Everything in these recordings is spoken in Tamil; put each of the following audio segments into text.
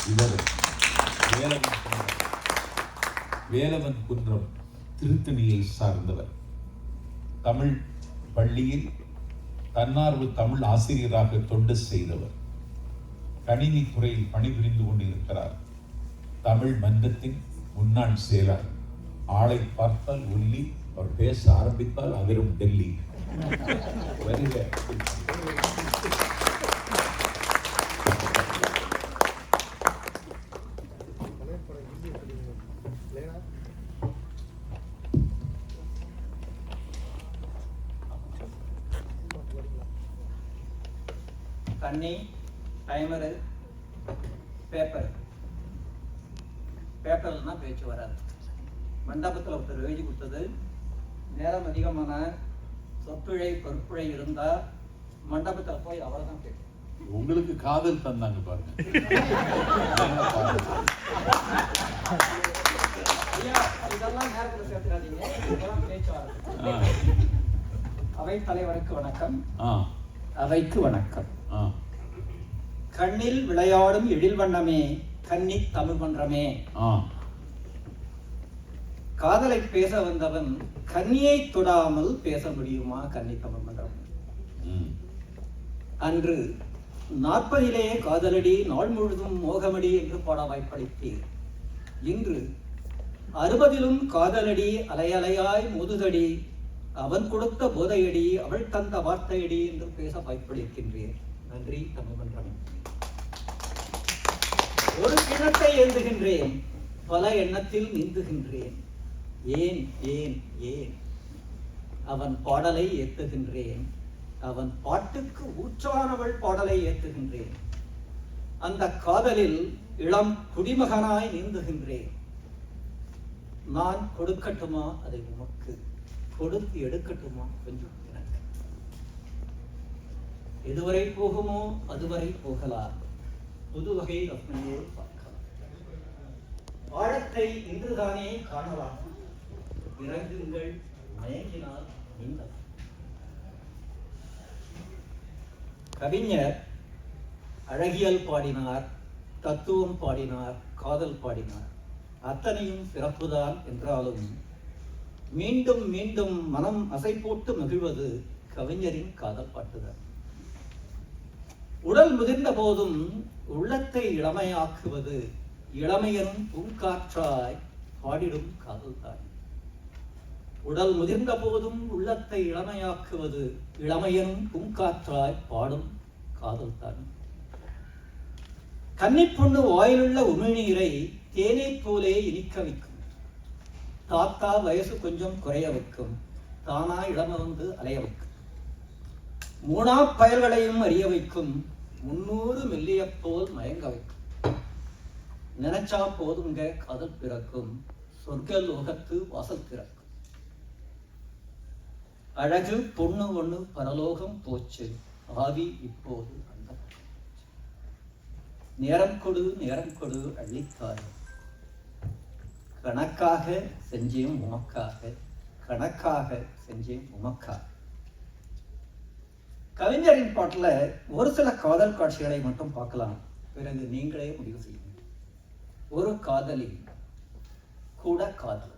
இவர் வேலவன் குன்றம் திருத்தணியை சார்ந்தவர். தமிழ் பள்ளியில் தன்னார்வ தமிழ் ஆசிரியராக தொண்டு செய்தவர். கணினி துறையில் பணிபுரிந்து கொண்டிருக்கிறார். தமிழ் மன்றத்தின் முன்னாள் செயலாளர். ஆளை பார்த்தால் ஒல்லி, அவர் பேச ஆரம்பித்தால் அதிரும் டெல்லி. வருக. தண்ணி, டைமரு, பேப்பர்னா பேச்சு வராது. மண்டபத்தில் ஒருத்தர் எழுதி கொடுத்தது, நேரம் அதிகமான சொற்பிழை பொறுப்புழை இருந்தா மண்டபத்தில் போய் அவ்வளவுதான் கேட்கும். உங்களுக்கு காதல் தந்தாங்க பாருங்க. இதெல்லாம் நேரத்தில் சேர்த்துக்காதீங்க, இதெல்லாம் பேச்சு வராது. அவை தலைவருக்கு வணக்கம். அவைக்கு வணக்கம். கண்ணில் விளையாடும் எழில் வண்ணமே, கன்னி தமிழ் மன்றமே. காதலை பேச வந்தவன் கன்னியை தொடாமல் பேச முடியுமா? கன்னி தமிழ் மன்றம். அன்று 40 காதலடி, நாள் முழுதும் மோகமடி என்று பாட வாய்ப்பளித்தீர். இன்று 60 காதலடி, அலையலையாய் மோதுதடி, அவன் கொடுத்த போதையடி, அவள் தந்த வார்த்தையடி என்று பேச வாய்ப்பளிக்கின்றேன். நன்றி தமிழ் மன்றமே. ஒரு கிணத்தை ஏந்துகின்றேன், பல எண்ணத்தில் நீந்துகின்றேன். ஏன் ஏன் ஏன் அவன் பாடலை ஏத்துகின்றேன், அவன் பாட்டுக்கு ஊற்றானவள் பாடலை ஏத்துகின்றேன். அந்த காதலில் இளம் குடிமகனாய் நீந்துகின்றேன். நான் கொடுக்கட்டுமா அதை உமக்கு, கொடுத்து எடுக்கட்டுமா கொஞ்சம் எனக்கு. எதுவரை போகுமோ அதுவரை போகலாம், புது வகை ரத்னையோடு பார்க்கலாம். ஆழத்தை இன்றுதானே காணலாம், இறங்குங்கள் மயங்கினால் நீந்தலாம். கவிஞர் அழகியல் பாடினார், தத்துவம் பாடினார், காதல் பாடினார். அத்தனையும் சிறப்புதான் என்றாலும் மீண்டும் மீண்டும் மனம் அசை போட்டு மகிழ்வது கவிஞரின் காதல் பாட்டுதான். உடல் முதிர்ந்த போதும் உள்ளத்தை இளமையாக்குவது இளமையனும் பூங்காற்றாய் பாடிடும் காதல் தான். உடல் முதிர்ந்த போதும் உள்ளத்தை இளமையாக்குவது இளமையனும் பூங்காற்றாய் பாடும் காதல் தான். கன்னிப்பொண்ணு வாயிலுள்ள உமிழ்நீரை தேனை போலே இனிக்க வைக்கும். தாத்தா வயசு கொஞ்சம் குறைய வைக்கும், தானா இளம வந்து அலைய வைக்கும். மூணா பயல்களையும் அறிய வைக்கும், 300 மெல்லிய போல் மயங்க வைக்கும். நினைச்சா போதுங்க காதல் பிறக்கும், சொர்க்க லோகத்து வாசல் திறக்கும். அழகு பொண்ணு ஒண்ணு பரலோகம் போச்சு, ஆவி இப்போது அந்த. நேரம் கொடு அள்ளித்தாய், கணக்காக செஞ்சேன் உமக்காக, கணக்காக செஞ்சேன் உமக்காக. கவிஞரின் பாட்டுல ஒரு சில காதல் காட்சிகளை மட்டும் பார்க்கலாம், பிறகு நீங்களே முடிவு செய்யுங்க. ஒரு காதலி கூட காதல்,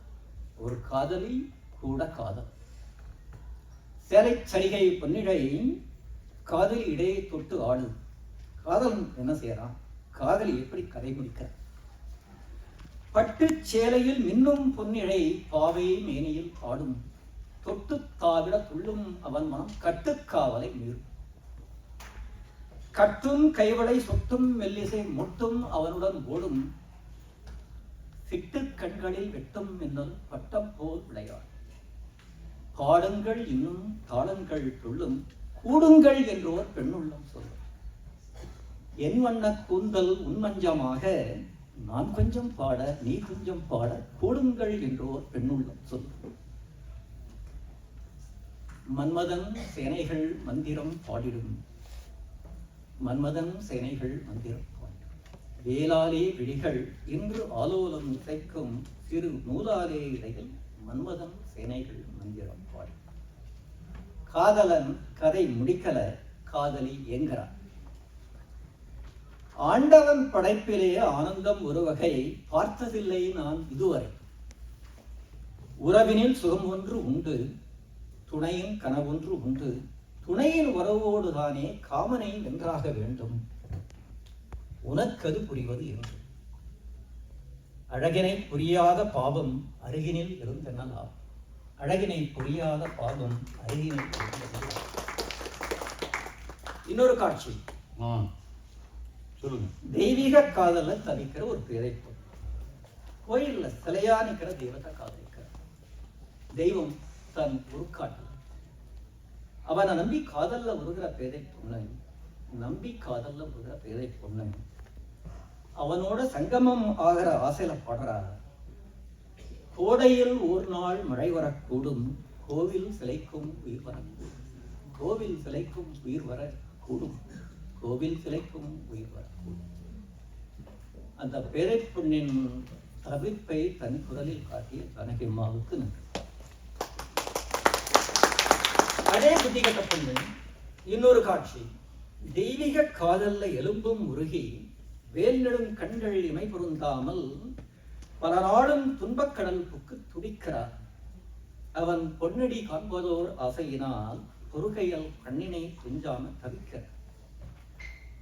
ஒரு காதலி கூட காதல். சேலை சரிகை பொன்னிடை காதலி இடையே தொட்டு ஆடு. காதலன் என்ன செய்யறான், காதலி எப்படி கதை முடிக்க. பட்டு சேலையில் மின்னும் பொன்னிழை பாவை மேனியில் ஆடும். தொட்டு தாவிட துள்ளும் அவன் மனம் கட்டுக்காவலை மீறும். கட்டும் கைவளை சொட்டும் மெல்லிசை மொட்டும் அவனுடன் ஓடும். சிட்டு கண்களில் வெட்டும் மின்னல் பட்டம் போல் விளையாடும். பாடுங்கள் இன்னும் தாளங்கள் துள்ளும், கூடுங்கள் என்றோர் பெண்ணுள்ளம் சொல்லும். என் வண்ண கூந்தல் உன்மஞ்சமாக, நான் கொஞ்சம் பாட நீ கொஞ்சம் பாட, கூடுங்கள் என்றோர் பெண்ணுள்ளம் சொல்லும். மன்மதன் சேனைகள் மந்திரம் பாடிடும், மன்மதன் சேனைகள் மந்திரம் பாடிடும். வேளாலே விழிகள் இன்று ஆலோலம் இசைக்கும், சிறு நூலாலே இடையில் மன்மதன் சேனைகள் மந்திரம் பாடி. காதலன் கதை முடிக்கல, காதலி ஏங்குறான். ஆண்டவன் படைப்பிலே ஆனந்தம் ஒரு வகை பார்த்ததில்லை நான் இதுவரை. உறவினில் சுகம் ஒன்று உண்டு, துணையின் கனவொன்று உண்டு, துணையின் உறவோடு தானே காமனை வென்றாக வேண்டும், உனக்கது புரிவது என்று. அழகினை புரியாத பாவம் அருகினில் இருந்தென்னலாம், அழகினை புரியாத பாவம் அருகினில் இருந்தென்னலாம். இன்னொரு காட்சி, சொல்லுங்க. தெய்வீக காதல தவிக்கிற ஒரு பேரைப்பு. கோயில்ல சிலையா நிக்கிற தெய்வத்தை காதலிக்கிற தெய்வம் தன் உருக்காட்டு. அவனை நம்பி காதல்ல உருகிற பேதை பொண்ணு, நம்பி காதல்ல உருகிற பேதை பொண்ணு அவனோட சங்கமம் ஆகிற ஆசையில பாடுறா. கோடையில் ஒரு நாள் மழை வரக்கூடும், கோவில் சிலைக்கும் உயிர் வரக்கூடும், கோவில் சிலைக்கும் உயிர் வரக்கூடும், கோவில் சிலைக்கும் உயிர் வரக்கூடும். அந்த பேரை பொண்ணின் தவிப்பை தன் குரலில் காட்டிய கனகம்மாவுக்கு நன்றி. அதே புத்தி கட்ட பொண்ணு இன்னொரு காட்சி, தெய்வீக காதல்ல எலும்பும் உருகி வேல் நெடும் கண்கள் இமை பொருந்தாமல் பல நாளும் துன்பக்கடல் புக்கு துடிக்கிறார். அவன் பொன்னடி காண்பதோர் ஆசையினால் பொறுகையால் கண்ணினை துஞ்சாம தவிக்கிறார்.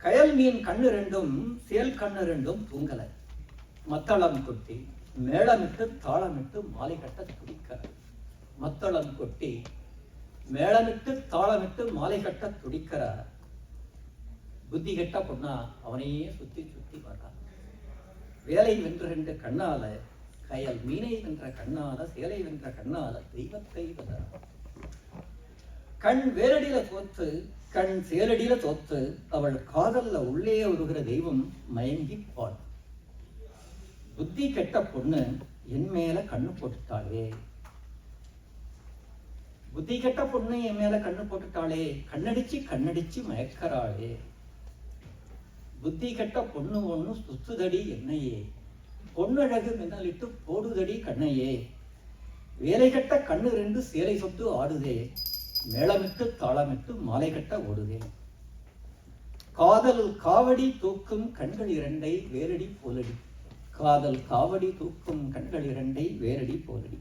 கயல் மீன் கண்ணு ரெண்டும் சேல் கண்ணு ரெண்டும் தூங்கல, மத்தளம் கொட்டி மேளமிட்டு தாளமிட்டு மாலை கட்ட துடிக்கிறார். மத்தளம் கொட்டி மேளமிட்டு தாளமிட்டு மாலை கட்ட துடிக்கிறார். புத்தி கெட்ட பொண்ணா அவனையே சுத்தி சுத்தி பார்க்கலாம். வேலை வென்ற ரெண்டு கண்ணால, கயல் மீனை வென்ற கண்ணால, சேலை வென்ற கண்ணால தெய்வத்தை வென்ற. கண் வேரடியில தோத்து, கண் சேரடியில தோத்து, அவள் காதல்ல உள்ளே உருகிற தெய்வம் மயங்கி பாடு. புத்தி கெட்ட பொண்ணு என் மேல கண்ணு போட்டுட்டாளே, புத்தி கெட்ட பொண்ணு என் மேல கண்ணு போட்டுட்டாளே, கண்ணடிச்சு கண்ணடிச்சு மயக்கறாளே. புத்தி கெட்ட பொண்ணு ஒண்ணு சுத்துதடி என்னையே, பொண்ணழகு மின்னலிட்டு போடுதடி கண்ணையே. வேலை கட்ட கண்ணு ரெண்டு சேலை சொத்து ஆடுதே, மேளமிட்டு தாளமிட்டு மாலை கட்ட ஓடுதே. காதல் காவடி தூக்கும் கண்கள் இரண்டை வேரடி போலடி, காதல் காவடி தூக்கும் கண்கள் இரண்டை வேரடி போலடி.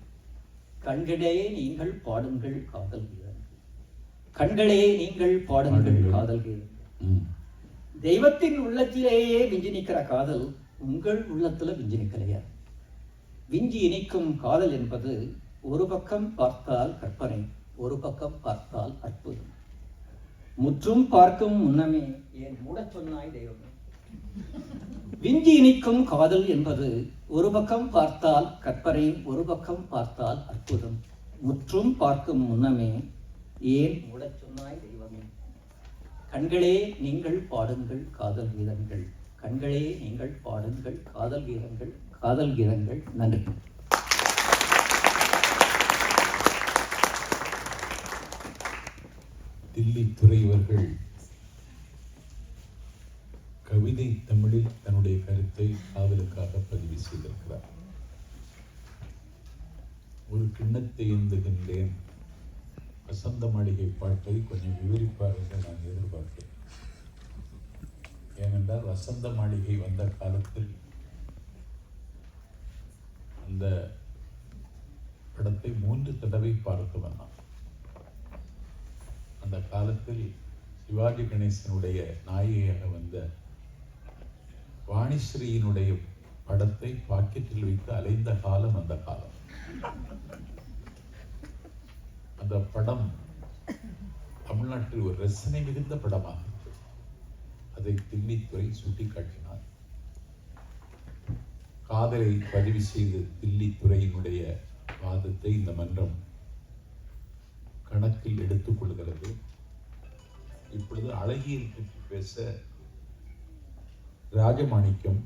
கண்களே நீங்கள் பாடுங்கள் காதல் கீதங்கள், கண்களே நீங்கள் பாடுங்கள் காதல் கீதங்கள். தெய்வத்தின் உள்ளத்திலேயே விஞ்சி நிற்கிற காதல் உங்கள் உள்ளத்துல விஞ்சி நிற்கலையா? விஞ்சி இனிக்கும் காதல் என்பது ஒரு பக்கம் பார்த்தால் கற்பனை, ஒரு பக்கம் பார்த்தால் அற்புதம். முற்றும் பார்க்கும் முன்னமே ஏன் மூட சொன்னாய் தெய்வமே. விஞ்சி இனிக்கும் காதல் என்பது ஒரு பக்கம் பார்த்தால் கற்பனை, ஒரு பக்கம் பார்த்தால் அற்புதம். முற்றும் பார்க்கும் முன்னமே ஏன் மூட சொன்னாய் தெய்வமே. கண்களே நீங்கள் பாடுங்கள் காதல் கீதங்கள், கண்களே நீங்கள் பாடுங்கள் காதல் கீதங்கள், காதல் கீதங்கள். நன்றி. தில்லி துறையவர்கள் கவிதை தமிழில் தன்னுடைய கருத்தை காதலுக்காக பதிவு செய்திருக்கிறார். ஒரு கிண்ணத்தை ஏந்துகின்றேன் வசந்த மாளிகை பாட்டை கொஞ்சம் விவரிப்பார் என்று நான் எதிர்பார்க்கிறேன். ஏனென்றால் வசந்த மாளிகை வந்த காலத்தில் அந்த படத்தை 3 தடவை பார்த்து வந்தான். அந்த காலத்தில் சிவாஜி கணேசனுடைய நாயகியாக வந்த வாணிஸ்ரீயினுடைய படத்தை பாக்கெட்டில் வைத்து அலைந்த காலம் அந்த காலம். அந்த படம் தமிழ்நாட்டில் ஒரு ரசனை மிகுந்த படமாக அதை தில்லித்துறை சுட்டிக்காட்டினார். காதலை பதிவு செய்து தில்லித்துறையினுடைய வாதத்தை இந்த மன்றம் கணக்கில் எடுத்துக் கொள்கிறது. இப்பொழுது அழகியல் பற்றி பேச ராஜமாணிக்கம்